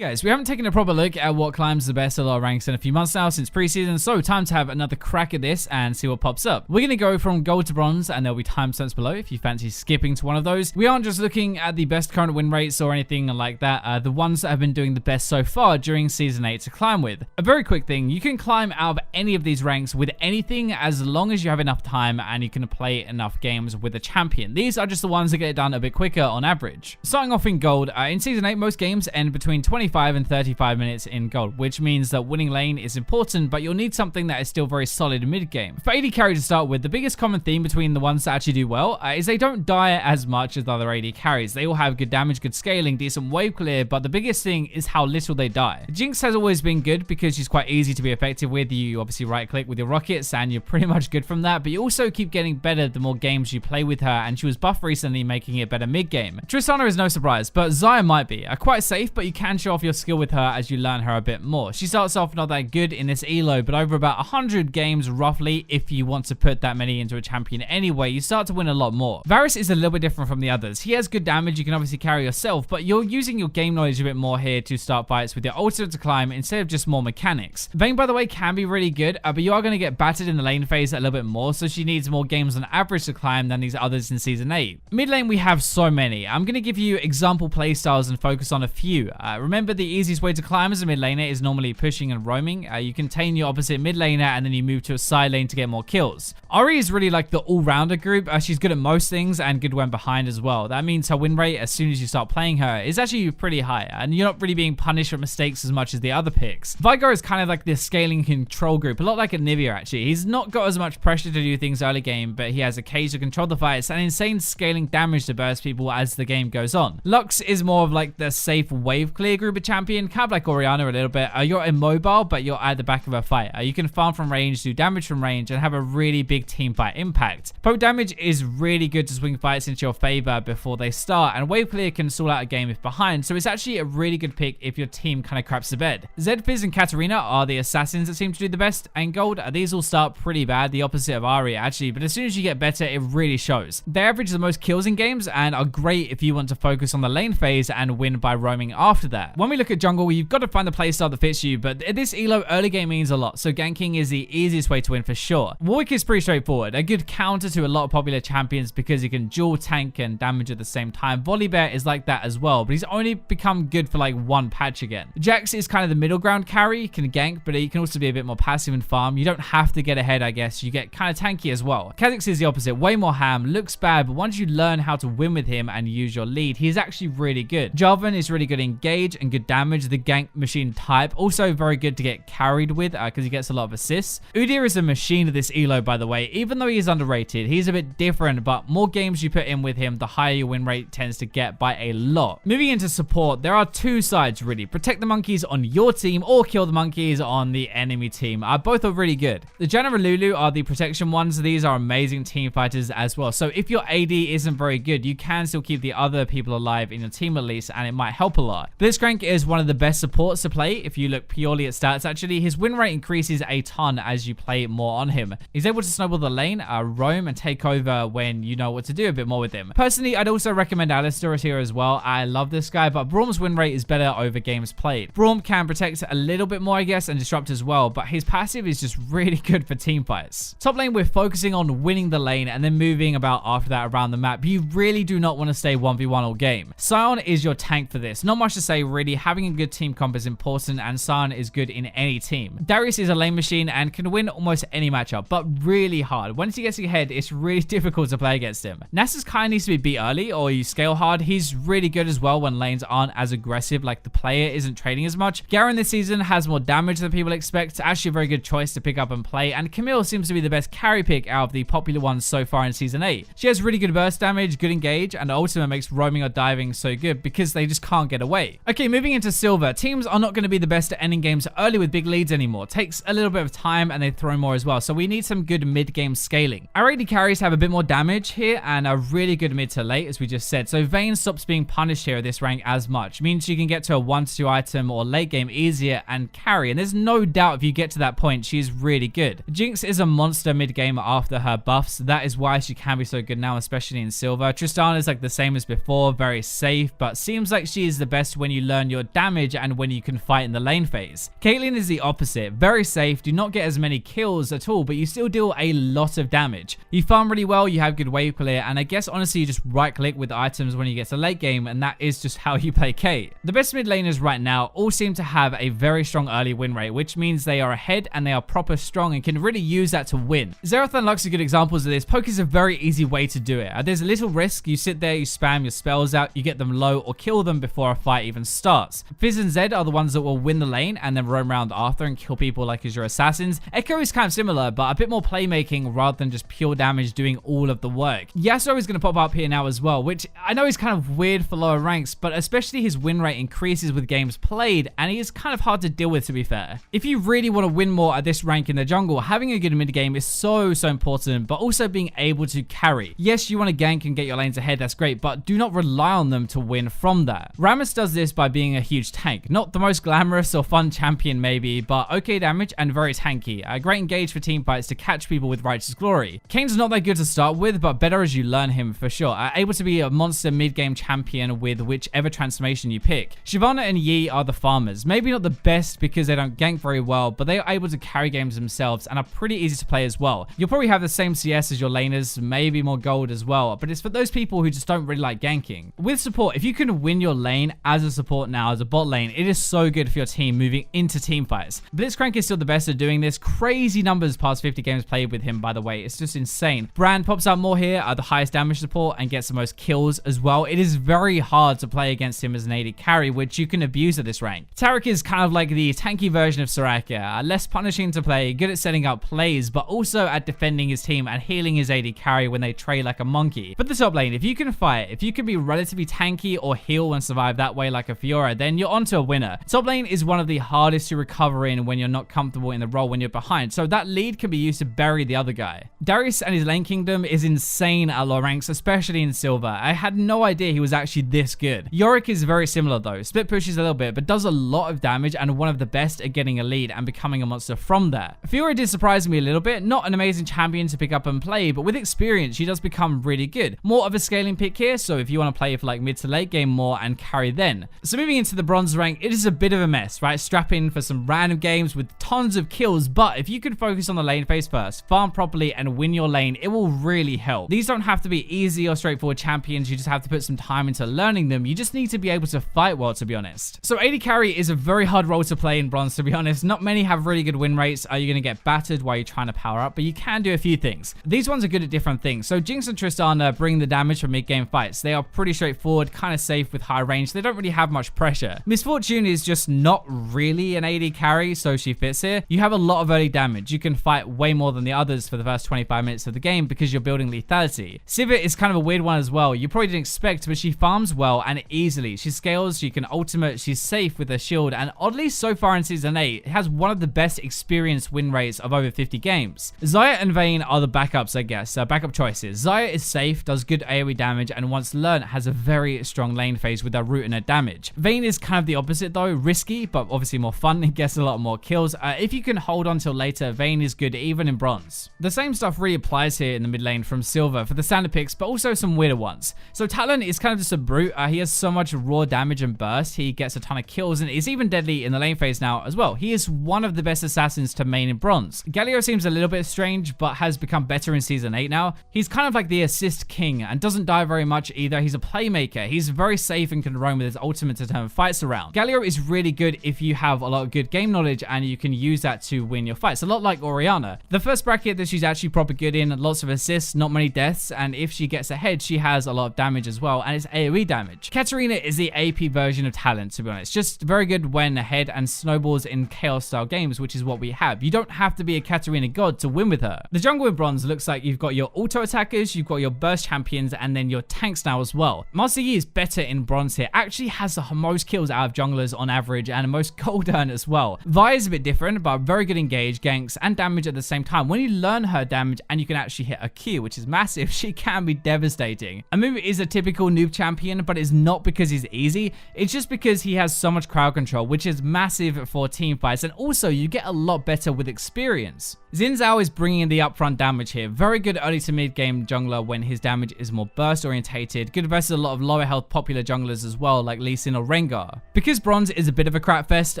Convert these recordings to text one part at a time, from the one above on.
Guys, we haven't taken a proper look at what climbs the best at our ranks in a few months now since preseason, so time to have another crack at this and see what pops up. We're going to go from gold to bronze, and there'll be timestamps below if you fancy skipping to one of those. We aren't just looking at the best current win rates or anything like that, the ones that have been doing the best so far during Season 8 to climb with. A very quick thing, you can climb out of any of these ranks with anything as long as you have enough time and you can play enough games with a champion. These are just the ones that get it done a bit quicker on average. Starting off in gold, in Season 8, most games end between 25 and 35 minutes in gold, which means that winning lane is important, but you'll need something that is still very solid mid-game. For AD carry to start with, the biggest common theme between the ones that actually do well is they don't die as much as the other AD carries. They all have good damage, good scaling, decent wave clear, but the biggest thing is how little they die. Jinx has always been good because she's quite easy to be effective with. You obviously right-click with your rockets and you're pretty much good from that, but you also keep getting better the more games you play with her, and she was buffed recently, making it better mid-game. Tristana is no surprise, but Xayah might be. Quite safe, but you can show off your skill with her as you learn her a bit more. She starts off not that good in this elo, but over about 100 games roughly, if you want to put that many into a champion anyway, you start to win a lot more. Varus is a little bit different from the others. He has good damage, you can obviously carry yourself, but you're using your game knowledge a bit more here to start fights with your ultimate to climb instead of just more mechanics. Vayne, by the way, can be really good, but you are going to get battered in the lane phase a little bit more, so she needs more games on average to climb than these others in Season 8. Mid lane, we have so many. I'm going to give you example playstyles and focus on a few. Remember, the easiest way to climb as a mid laner is normally pushing and roaming. You contain your opposite mid laner and then you move to a side lane to get more kills. Ahri is really like the all-rounder group. She's good at most things and good when behind as well. That means her win rate as soon as you start playing her is actually pretty high, and you're not really being punished for mistakes as much as the other picks. Veigar is kind of like this scaling control group, a lot like a Nivea actually. He's not got as much pressure to do things early game, but he has a cage to control the fights and insane scaling damage to burst people as the game goes on. Lux is more of like the safe wave clear group of champion, kind of like Orianna a little bit. You're immobile, but you're at the back of a fight. You can farm from range, do damage from range, and have a really big team fight impact. Poke damage is really good to swing fights into your favor before they start, and wave clear can stall out a game if behind, so it's actually a really good pick if your team kind of craps the bed. Zed, Fizz, and Katarina are the assassins that seem to do the best, and gold, these all start pretty bad, the opposite of Ahri actually, but as soon as you get better, it really shows. They average the most kills in games and are great if you want to focus on the lane phase and win by roaming after that. When we look at jungle, you've got to find the playstyle that fits you, but this elo early game means a lot, so ganking is the easiest way to win for sure. Warwick is pretty straightforward, a good counter to a lot of popular champions because he can dual tank and damage at the same time. Volibear is like that as well, but he's only become good for like one patch again. Jax is kind of the middle ground carry, he can gank, but he can also be a bit more passive and farm. You don't have to get ahead, I guess, you get kind of tanky as well. Kha'Zix is the opposite, way more ham, looks bad, but once you learn how to win with him and use your lead, he's actually really good. Jarvan is really good in engage and good damage, the gank machine type, also very good to get carried with because he gets a lot of assists. Udyr is a machine of this elo, by the way. Even though he's underrated, he's a bit different, but more games you put in with him, the higher your win rate tends to get by a lot. Moving into support, there are two sides really. Protect the monkeys on your team or kill the monkeys on the enemy team. Both are really good. The Janna and Lulu are the protection ones. These are amazing team fighters as well. So if your AD isn't very good, you can still keep the other people alive in your team at least, and it might help a lot. Blitzcrank is one of the best supports to play if you look purely at stats actually. His win rate increases a ton as you play more on him. He's able to snowball the lane, roam, and take over when you know what to do a bit more with him. Personally, I'd also recommend Alistar here as well. I love this guy, but Braum's win rate is better over games played. Braum can protect a little bit more, I guess, and disrupt as well, but his passive is just really good for team fights. Top lane, we're focusing on winning the lane and then moving about after that around the map. You really do not want to stay 1v1 all game. Sion is your tank for this. Not much to say really. Having a good team comp is important, and Sion is good in any team. Darius is a lane machine and can win almost any matchup, but really hard. Once he gets ahead, it's really difficult to play against him. Nasus kind of needs to be beat early or you scale hard. He's really good as well when lanes aren't as aggressive, like the player isn't trading as much. Garen this season has more damage than people expect. Actually a very good choice to pick up and play, and Camille seems to be the best carry pick out of the popular ones so far in Season 8. She has really good burst damage, good engage, and ultimate makes roaming or diving so good because they just can't get away. Okay, moving into silver. Teams are not going to be the best at ending games early with big leads anymore. Takes a little bit of time and they throw more as well, so we need some good mid-game scaling. Our AD carries have a bit more damage here and are really good mid to late, as we just said, so Vayne stops being punished here at this rank as much. Means you can get to a 1-2 item or late game easier and carry, and there's no doubt if you get to that point, she's really good. Jinx is a monster mid-game after her buffs. That is why she can be so good now, especially in silver. Tristana is like the same as before, very safe, but seems like she is the best when you learn your damage and when you can fight in the lane phase. Caitlyn is the opposite, very safe, do not get as many kills at all, but you still deal a lot of damage. You farm really well, you have good wave clear, and I guess honestly you just right click with items when you get to late game, and that is just how you play Kate. The best mid laners right now all seem to have a very strong early win rate, which means they are ahead and they are proper strong and can really use that to win. Xerath and Lux are good examples of this. Poke is a very easy way to do it. There's a little risk, you sit there, you spam your spells out, you get them low or kill them before a fight even starts. Fizz and Zed are the ones that will win the lane and then roam around after and kill people like as your assassins. Echo is kind of similar, but a bit more playmaking rather than just pure damage doing all of the work. Yasuo is going to pop up here now as well, which I know is kind of weird for lower ranks, but especially his win rate increases with games played, and he is kind of hard to deal with, to be fair. If you really want to win more at this rank in the jungle, having a good mid game is so important, but also being able to carry. Yes, you want to gank and get your lanes ahead, that's great, but do not rely on them to win from that. Rammus does this by being a huge tank. Not the most glamorous or fun champion maybe, but okay damage and very tanky. A great engage for team fights to catch people with Righteous Glory. Kane's not that good to start with, but better as you learn him for sure. Able to be a monster mid-game champion with whichever transformation you pick. Shyvana and Yi are the farmers. Maybe not the best because they don't gank very well, but they are able to carry games themselves and are pretty easy to play as well. You'll probably have the same CS as your laners, maybe more gold as well, but it's for those people who just don't really like ganking. With support, if you can win your lane as a support now, as a bot lane, it is so good for your team moving into team fights. Blitzcrank is still the best at doing this. Crazy numbers past 50 games played with him, by the way. It's just insane. Brand pops out more here, the highest damage support, and gets the most kills as well. It is very hard to play against him as an AD carry, which you can abuse at this rank. Taric is kind of like the tanky version of Soraka, less punishing to play, good at setting up plays, but also at defending his team and healing his AD carry when they trade like a monkey. For the top lane, if you can fight, if you can be relatively tanky or heal and survive that way like a Fiora, then you're onto a winner. Top lane is one of the hardest to recover in when you're not comfortable in the role when you're behind, so that lead can be used to bury the other guy. Darius and his lane kingdom is insane at low ranks, especially in silver. I had no idea he was actually this good. Yorick is very similar though. Split pushes a little bit, but does a lot of damage and one of the best at getting a lead and becoming a monster from there. Fiora did surprise me a little bit. Not an amazing champion to pick up and play, but with experience, she does become really good. More of a scaling pick here, so if you want to play for like mid to late game more and carry then. So moving into the bronze rank, it is a bit of a mess, right? Strap in for some random games with tons of kills, but if you can focus on the lane phase first, farm properly, and win your lane, it will really help. These don't have to be easy or straightforward champions, you just have to put some time into learning them. You just need to be able to fight well, to be honest. So AD carry is a very hard role to play in bronze, to be honest. Not many have really good win rates. You're going to get battered while you're trying to power up, but you can do a few things. These ones are good at different things. So Jinx and Tristana bring the damage from mid-game fights. They are pretty straightforward, kind of safe with high range. They don't really have much pressure. Miss Fortune is just not really an AD carry, so she fits here. You have a lot of early damage. You can fight way more than the others for the first 25 minutes of the game because you're building lethality. Sivir is kind of a weird one as well. You probably didn't expect, but she farms well and easily. She scales, she can ultimate, she's safe with her shield, and oddly so far in Season 8, has one of the best experience win rates of over 50 games. Xayah and Vayne are the backups, I guess, backup choices. Xayah is safe, does good AoE damage, and once learned, has a very strong lane phase with her root and her damage. Vayne is kind of the opposite though, risky, but obviously more fun and gets a lot more kills. If you can hold on till later, Vayne is good even in bronze. The same stuff really applies here in the mid lane from silver for the standard picks, but also some weirder ones. So Talon is kind of just a brute. He has so much raw damage and burst. He gets a ton of kills and is even deadly in the lane phase now as well. He is one of the best assassins to main in bronze. Galio seems a little bit strange, but has become better in Season 8 now. He's kind of like the assist king and doesn't die very much either. He's a playmaker. He's very safe and can roam with his ultimate to turn fights around. Galio is really good if you have a lot of good game knowledge and you can use that to win your fights. A lot like Orianna. The first bracket that she's actually proper good in, lots of assists, not many deaths, and if she gets ahead, she has a lot of damage as well, and it's AoE damage. Katarina is the AP version of Talent, to be honest. Just very good when ahead and snowballs in chaos style games, which is what we have. You don't have to be a Katarina god to win with her. The jungle in bronze looks like you've got your auto attackers, you've got your burst champions, and then your tanks now as well. Master Yi is better in bronze here, actually has the most kills out of junglers on average and the most gold earned as well. Vi is a bit different, but very good engage, ganks, and damage at the same time. When you learn her damage and you can actually hit a Q, which is massive, she can be devastating. Amumu is a typical noob champion, but it's not because he's easy, it's just because he has so much crowd control, which is massive for team fights, and also you get a lot better with experience. Xin Zhao is bringing in the upfront damage here. Very good early to mid game jungler when his damage is more burst orientated. Good versus a lot of lower health popular junglers as well, like Lee Sin or Rengar. Because bronze is a bit of a crap fest,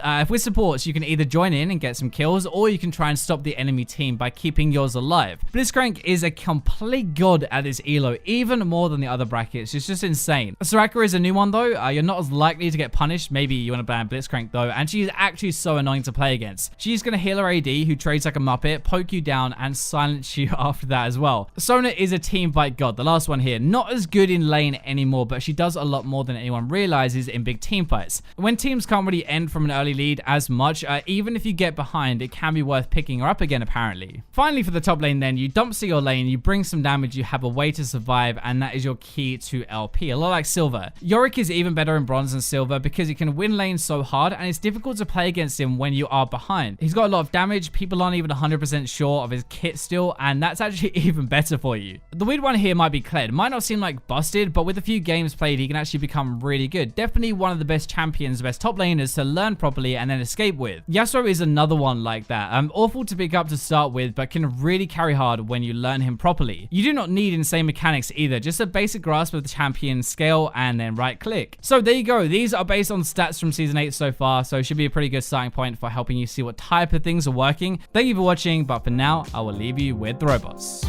if with supports you can either join in and get some kills, or you can try and stop the enemy team by keeping yours alive. Blitzcrank is a complete god at this elo, even more than the other brackets. It's just insane. Soraka is a new one though. You're not as likely to get punished. Maybe you want to ban Blitzcrank though, and she's actually so annoying to play against. She's going to heal her AD, who trades like a muppet, poke you down, and silence you after that as well. Sona is a team fight god, the last one here. Not as good in lane anymore, but she does a lot more than anyone realizes in big team fights. When teams can't really end from an early lead as much, even if you get behind, it can be worth picking her up again apparently. Finally, for the top lane then, you dump C your lane, you bring some damage, you have a way to survive, and that is your key to LP, a lot like Silver. Yorick is even better in bronze than Silver because he can win lanes so hard, and it's difficult to play against him when you are behind. He's got a lot of damage, people aren't even 100% sure of his kit still, and that's actually even better for you. The weird one here might be Kled. Might not seem like busted, but with a few games played, he can actually become really good. Definitely one of the best champions, best top laners to learn properly and then escape with. Yasuo is another one like that. Awful to pick up to start with, but can really carry hard when you learn him properly. You do not need insane mechanics either, just a basic grasp of the champion, scale, and then right click. So there you go. These are based on stats from Season 8 so far, so it should be a pretty good starting point for helping you see what type of things are working. Thank you for watching, but for now, I will leave you with the robots.